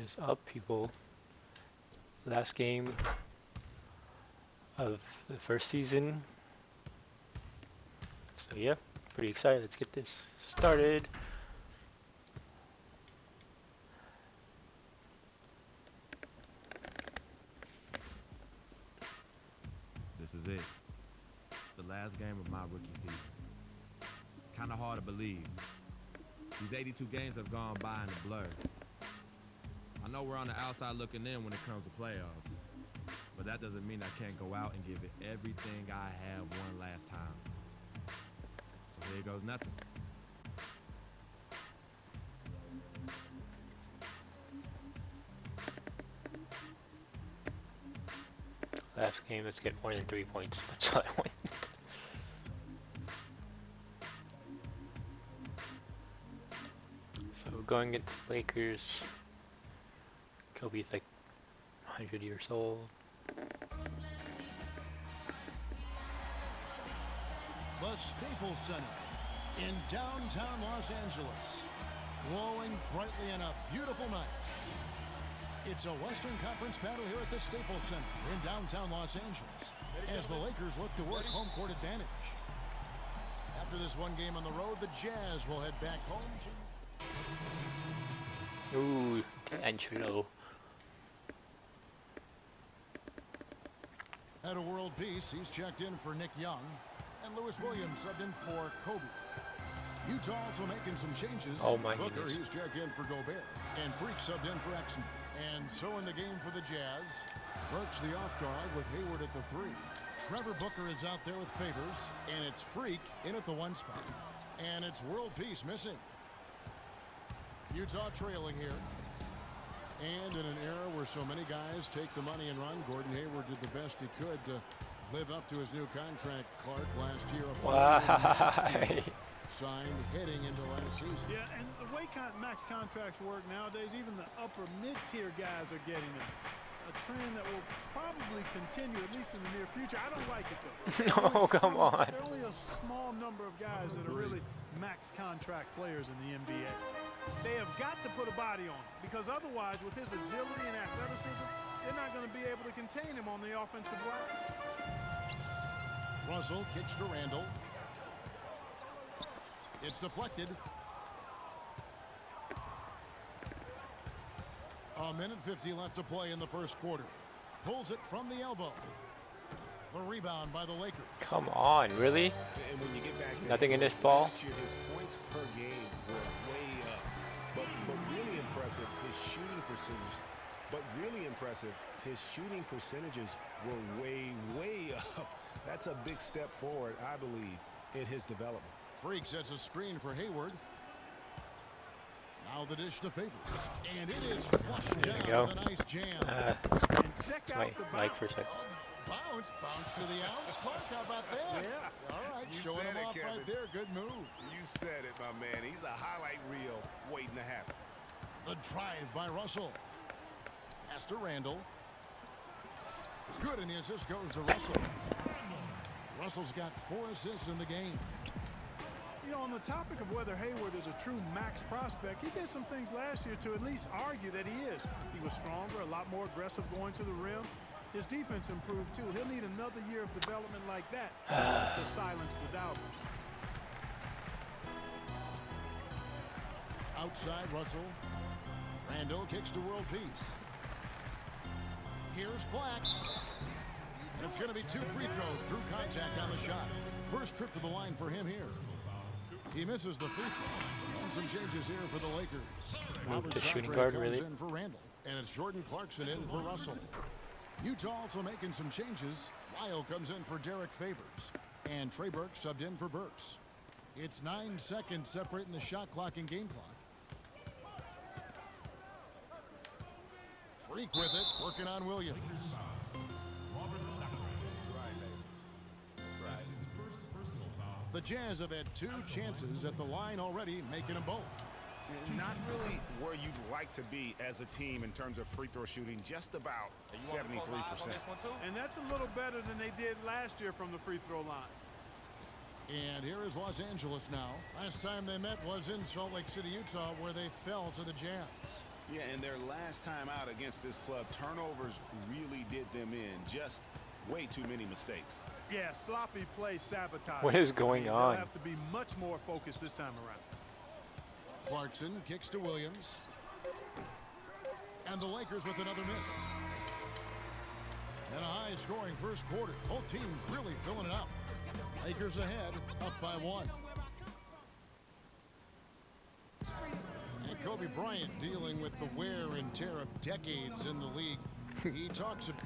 is up, people. Last game of the first season. So yeah, pretty excited. Let's get this started. This is it. The last game of my rookie season. Kind of hard to believe. These 82 games have gone by in a blur. I know we're on the outside looking in when it comes to playoffs, but that doesn't mean I can't go out and give it everything I have one last time. So here goes nothing. Last game, let's get more than 3 points. That's all I want. So going against Lakers. Kobe's like 100 years old. The Staples Center in downtown Los Angeles, glowing brightly in a beautiful night. It's a Western Conference battle here at the Staples Center in downtown Los Angeles as the Lakers look to work home court advantage. After this one game on the road, the Jazz will head back home to... Ooh, Angelo. At a world peace, he's checked in for Nick Young, and Lewis Williams subbed in for Kobe. Utah also making some changes. Oh my Booker, goodness. he's checked in for Gobert, and Freak subbed in for Exum. And so in the game for the Jazz, Burks the off guard with Hayward at the 3. Trevor Booker is out there with Favors, and it's Freak in at the 1 spot. And it's world peace missing. Utah trailing here. And in an era where so many guys take the money and run, Gordon Hayward did the best he could to live up to his new contract, Clark, last year. Why? Signed heading into last season. Yeah, and the way max contracts work nowadays, even the upper mid-tier guys are getting them. A trend that will probably continue, at least in the near future. I don't like it, though. No, come on. There are only a small number of guys that are really max contract players in the NBA. They have got to put a body on him, because otherwise, with his agility and athleticism, they're not going to be able to contain him on the offensive glass. Russell kicks to Randall. It's deflected. A minute 50 left to play in the first quarter. Pulls it from the elbow. The rebound by the Lakers. Come on, really? And when you get back to Nothing in this ball? last year, his points per game were way up. But really impressive, his shooting percentage. But really impressive, his shooting percentages were way up. That's a big step forward, I believe, in his development. Freak sets a screen for Hayward. Now the dish to Favors. And it is flushed There you down go. with a nice jam. And check out the Mike for a bounce. second. Bounce to the outs. Clark, how about that? Yeah. All right, You showing said him it, off Kevin. right there. Good move. You said it, my man. He's a highlight reel waiting to happen. The drive by Russell. Pass to Randall. Good, and the assist goes to Russell. Russell's got 4 assists in the game. You know, on the topic of whether Hayward is a true max prospect, he did some things last year to at least argue that he is. He was stronger, a lot more aggressive going to the rim. His defense improved, too. He'll need another year of development like that to silence the doubters. Outside Russell. Randall kicks to world peace. Here's Black. And it's going to be 2 free throws. Drew contact on the shot. First trip to the line for him here. He misses the free throw. And some changes here for the Lakers. Moved to Robert shooting Sacre guard, comes really? in for Randall. And it's Jordan Clarkson in for Russell. Utah also making some changes. Lyle comes in for Derek Favors. And Trey Burks subbed in for Burks. It's 9 seconds separating the shot clock and game clock. Freak with it, working on Williams. The Jazz have had 2 chances at the line already, making them both. Not really where you'd like to be as a team in terms of free throw shooting, just about 73%. And that's a little better than they did last year from the free throw line. And here is Los Angeles now. Last time they met was in Salt Lake City, Utah, where they fell to the Jazz. Yeah, and their last time out against this club, turnovers really did them in. Just way too many mistakes. Yeah, sloppy play sabotage. What is going on? They'll have to be much more focused this time around. Clarkson kicks to Williams. And the Lakers with another miss. And a high-scoring first quarter. Both teams really filling it up. Lakers ahead, up by 1. And Kobe Bryant dealing with the wear and tear of decades in the league. He talks about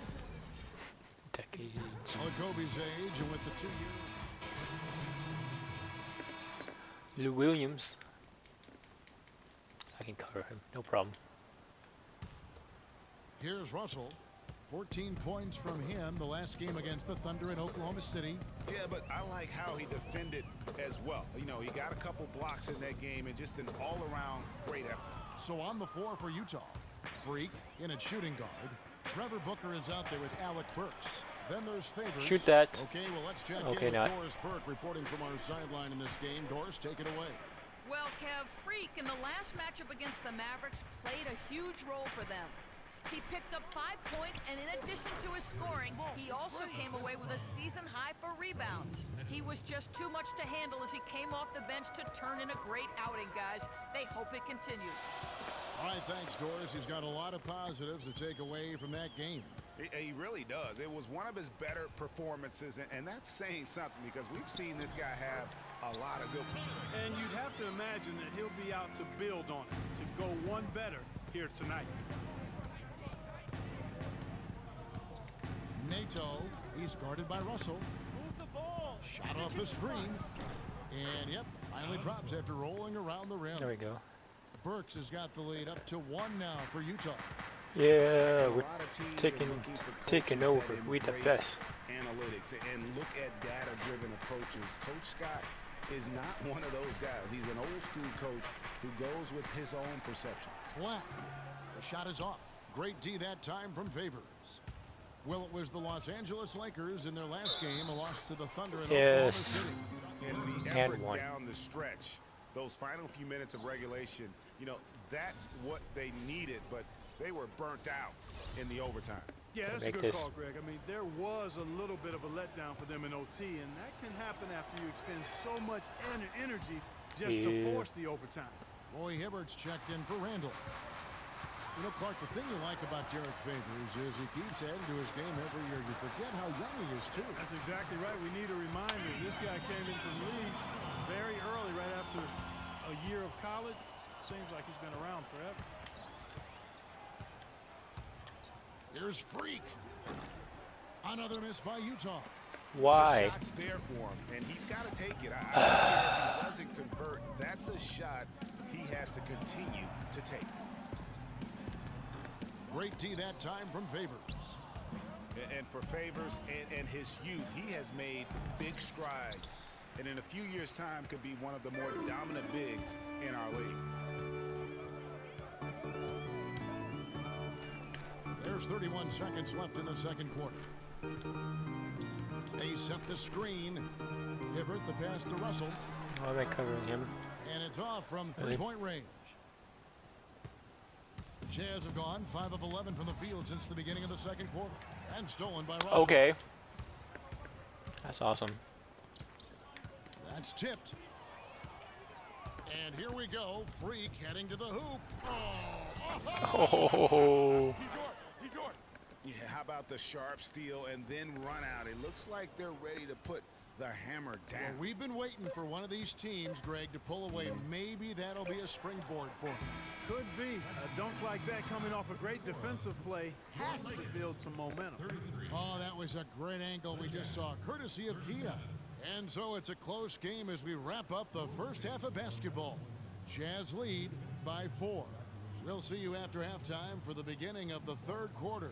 Decades. Kobe's age and with the 2 years. Lou Williams. I can cover him, no problem. Here's Russell. 14 points from him the last game against the Thunder in Oklahoma City. Yeah, but I like how he defended as well. You know, he got a couple blocks in that game and just an all-around great effort. So on the floor for Utah. Freak in at shooting guard. Trevor Booker is out there with Alec Burks. Then there's Favors. Shoot that. Okay, well, let's check Okay, in with not. Doris Burke reporting from our sideline in this game. Doris, take it away. Well, Kev, Freak in the last matchup against the Mavericks played a huge role for them. He picked up 5 points, and in addition to his scoring, he also came away with a season high for rebounds. He was just too much to handle as he came off the bench to turn in a great outing, guys. They hope it continues. All right, thanks, Doris. He's got a lot of positives to take away from that game. He really does. It was one of his better performances, and that's saying something because we've seen this guy have a lot of good. And you'd have to imagine that he'll be out to build on it, to go one better here tonight. Nato, he's guarded by Russell. Move the ball. Shot off the screen. And, yep, finally drops after rolling around the rim. There we go. Burks has got the lead up to 1 now for Utah. Yeah, A we're lot of teams are taking looking for taking coaches over. that We the embrace best. Analytics and look at data-driven approaches. Coach Scott is not one of those guys. He's an old-school coach who goes with his own perception. Black. The shot is off. Great D that time from Favors. Well, it was the Los Angeles Lakers in their last game, a loss to the Thunder in Oklahoma Yes. City. And the And effort one. down the stretch, those final few minutes of regulation, you know, that's what they needed, but they were burnt out in the overtime. Yeah, that's a Make good this. call, Greg. I mean, there was a little bit of a letdown for them in OT, and that can happen after you expend so much energy just to Yeah. force the overtime. Roy Hibbert's checked in for Randall. You know, Clark, the thing you like about Derek Favors is he keeps adding to his game every year. You forget how young he is, too. That's exactly right. We need a reminder. This guy came into the league very early, right after a year of college. Seems like he's been around forever. Here's Freak. Another miss by Utah. The Why? shot's there for him, and he's got to take it. I don't care if he doesn't convert. That's a shot he has to continue to take. Great D that time from Favors. And for Favors and his youth, he has made big strides. And in a few years' time, could be one of the more dominant bigs in our league. There's 31 seconds left in the second quarter. They set the screen. Hibbert, the pass to Russell. Why am I covering him? And it's off from Really? three-point range. Jazz have gone 5 of 11 from the field since the beginning of the second quarter. And stolen by Russell. Okay. That's awesome. That's tipped. And here we go. Freak heading to the hoop. Oh. He's yours. Yeah, how about the sharp steal and then run out? It looks like they're ready to put the hammer down. Well, we've been waiting for one of these teams, Greg, to pull away. Maybe that'll be a springboard for them. Could be. A dunk like that coming off a great defensive play has to build some momentum. Oh, that was a great angle we just saw, courtesy of Kia. And so it's a close game as we wrap up the first half of basketball. Jazz lead by 4. We'll see you after halftime for the beginning of the third quarter.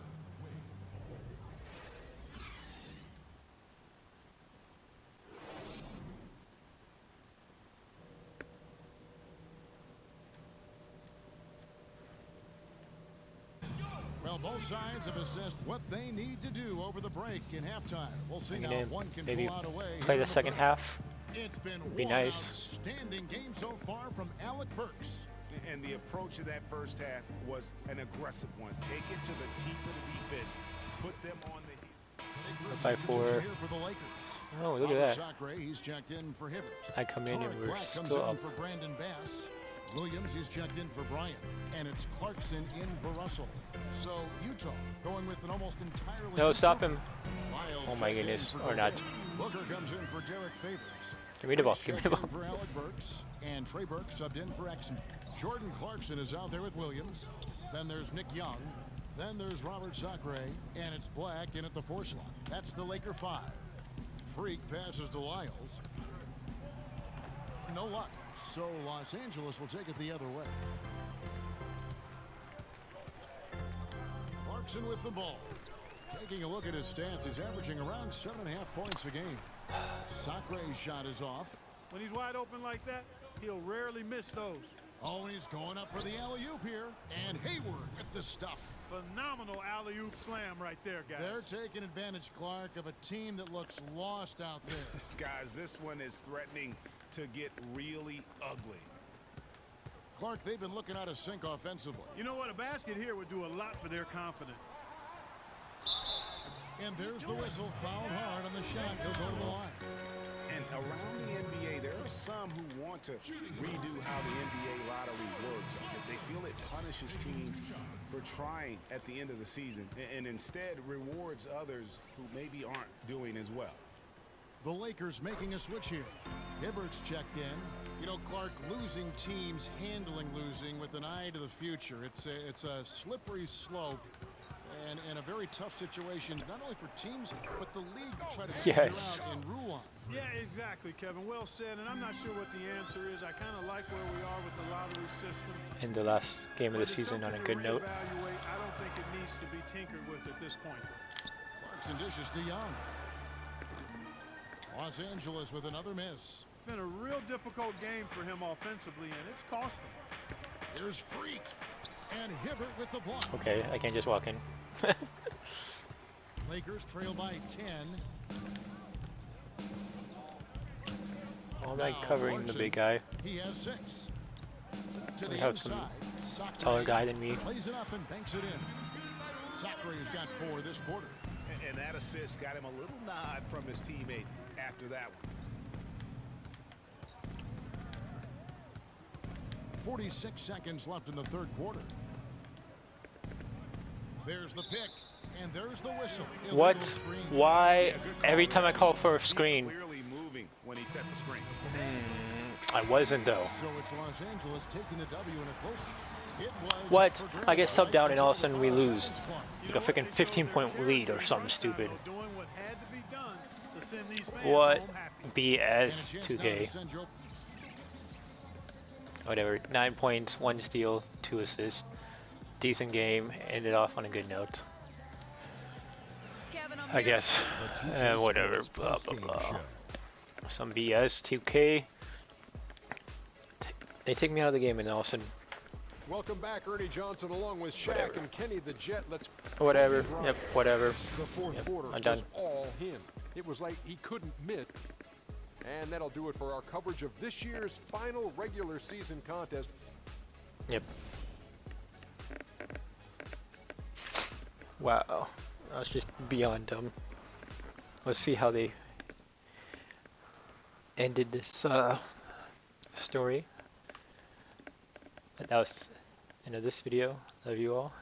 Well, both sides have assessed what they need to do over the break in halftime. We'll see Bring now it if in. one can Maybe pull out a way. play here the in second third. half. It's been Be one nice. outstanding game so far from Alec Burks. And the approach of that first half was an aggressive one. Take it to the teeth of the defense. Put them on the heel. 5-4. Here for the Lakers. Oh, look at that. Sacre, he's checked in for Hibbert. I come in and Torrey we're Black comes still in up. for Brandon Bass. Williams, he's checked in for Bryant. And it's Clarkson in for Russell. So Utah going with an almost entirely... No, stop him. Lyles Oh my checked in goodness. for Or not. Booker comes in for Derek Favors. Give me the ball. Freak's Give me the checked in ball. for Alec Burks. And Trey Burke subbed in for Exum. Jordan Clarkson is out there with Williams. Then there's Nick Young. Then there's Robert Sacre. And it's Black in at the 4 slot. That's the Laker 5. Freak passes to Lyles. No luck. So Los Angeles will take it the other way. Clarkson with the ball. Taking a look at his stats, he's averaging around 7.5 points a game. Sacre's shot is off. When he's wide open like that, he'll rarely miss those. Oh, he's going up for the alley-oop here. And Hayward with the stuff. Phenomenal alley-oop slam right there, guys. They're taking advantage, Clark, of a team that looks lost out there. Guys, this one is threatening to get really ugly. Clark, they've been looking out of sync offensively. You know what? A basket here would do a lot for their confidence. And there's the whistle. Fouled hard on the shot. He'll go to the line. And around the NBA, there are some who want to redo how the NBA lottery works. They feel it punishes teams for trying at the end of the season and instead rewards others who maybe aren't doing as well. The Lakers making a switch here. Hibbert's checked in. You know, Clark, losing teams, handling losing with an eye to the future. It's a slippery slope and a very tough situation, not only for teams, but the league to try to figure out and rule on. Yeah, exactly, Kevin. Well said, and I'm not sure what the answer is. I kind of like where we are with the lottery system. In the last game of the But it's season on a something to good note. reevaluate. I don't think it needs to be tinkered with at this point. Clarkson dishes to Young. Los Angeles with another miss. It's been a real difficult game for him offensively, and it's cost him. Here's Freak. And Hibbert with the block. Okay, I can't just walk in. Lakers trail by 10. All that Now covering the Clarkson, big guy. He has 6. To We the have some inside. Sacre taller guy than me. plays it up and banks it in. Sacre's got 4 this quarter. And that assist got him a little nod from his teammate after that one. 46 seconds left in the third quarter. There's the pick, and there's the whistle. What? Illegal screen. Why? Every time I call for a screen. Clearly moving when he set the screen. I wasn't though. So it's Los Angeles taking the W in a close one. It was What? for I get Graham. subbed out and all of a sudden we Foul lose. against Clark. Like a freaking 15-point lead or something stupid. Doing what had to be done to send these fans What? home happy. BS And a chance now to 2K. send your Whatever. 9 points, 1 steal, 2 assists. Decent game. Ended off on a good note. Kevin, I'm I here. guess. Whatever. Blah blah blah. Some BS. 2K. They take me out of the game and all of a sudden. Welcome back, Ernie Johnson, along with Shaq Whatever. and Kenny the Jet. Let's Whatever. Yep. Whatever. The fourth quarter I'm done. was all him. It was like he couldn't miss. And that'll do it for our coverage of this year's final regular season contest. Yep. Wow. That was just beyond dumb. Let's see how they ended this story. But that was the end of this video. Love you all.